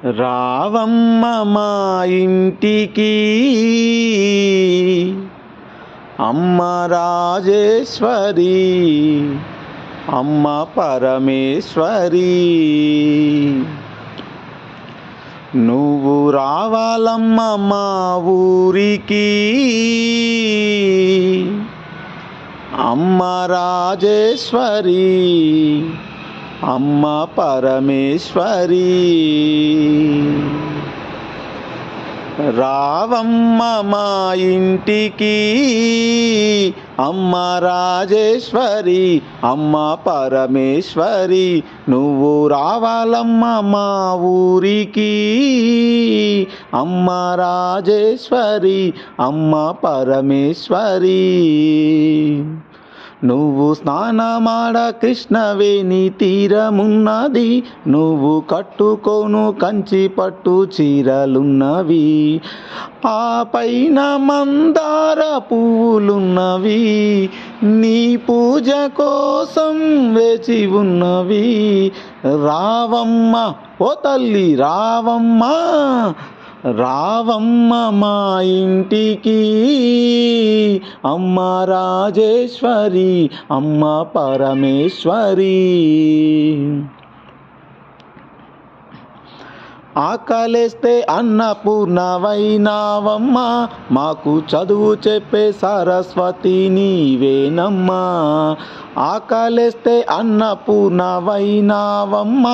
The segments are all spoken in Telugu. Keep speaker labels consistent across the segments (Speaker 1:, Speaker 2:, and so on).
Speaker 1: రావమ్మ మా ఇంటికి అమ్మ రాజేశ్వరి, అమ్మ పరమేశ్వరి. నువ్వు రావాలమ్మ మా ఊరికి అమ్మ రాజేశ్వరి, అమ్మ పరమేశ్వరి. రావమ్మ మా ఇంటికి అమ్మ రాజేశ్వరి, అమ్మ పరమేశ్వరి. నువ్వు రావాలమ్మ మా ఊరికి అమ్మ రాజేశ్వరి, అమ్మ పరమేశ్వరి. నువ్వు స్నానమాడ కృష్ణవేణి తీరమున్నది, నువ్వు కట్టుకోను కంచి పట్టు చీరలున్నవి, ఆ పైన మందార పువ్వులున్నవి, నీ పూజ కోసం వేచి ఉన్నవి. రావమ్మ ఓ తల్లి రావమ్మ, రావమ్మ మా ఇంటికి అమ్మ రాజేశ్వరి, అమ్మ పరమేశ్వరి. ఆకలేస్తే అన్నపూర్ణవైనావమ్మ, మాకు చదువు చెప్పే సరస్వతి నీవేనమ్మా. ఆకలేస్తే అన్నపూర్ణవైనావమ్మ,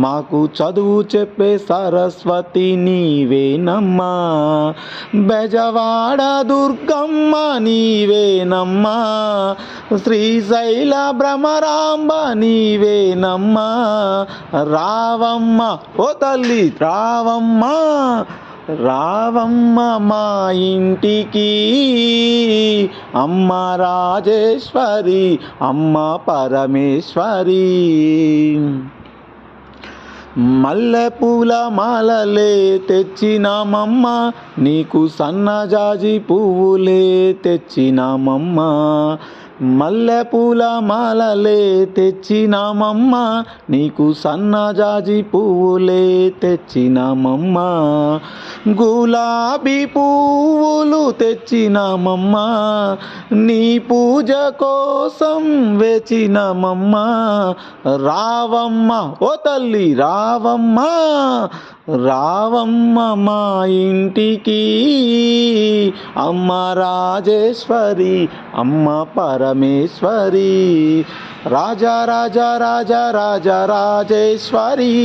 Speaker 1: మాకు చదువు చెప్పే సరస్వతి నీవేనమ్మా. బెజవాడ దుర్గమ్మ నీవేనమ్మా, శ్రీశైల భ్రమరాంబ నీవేనమ్మా. రావమ్మ ఓ తల్లి రావమ్మ, రావమ్మ మా ఇంటికి అమ్మ రాజేశ్వరి, అమ్మ పరమేశ్వరి. మల్లెపూల మాలలే తెచ్చినామమ్మ, నీకు సన్నజాజి పువ్వులే తెచ్చినామమ్మ. మల్లెపూల మాలలే తెచ్చినామమ్మ, నీకు సన్నజాజి పువ్వులే తెచ్చినామమ్మ. గులాబీ పువ్వులు తెచ్చినామమ్మ, నీ పూజ కోసం వేచినామమ్మ. రావమ్మ ఓ తల్లి రావమ్మ, రావమ్మ మా ఇంటికి అమ్మ రాజేశ్వరి, అమ్మ పరమేశ్వరి. రాజా రాజా రాజా రాజా రాజేశ్వరి,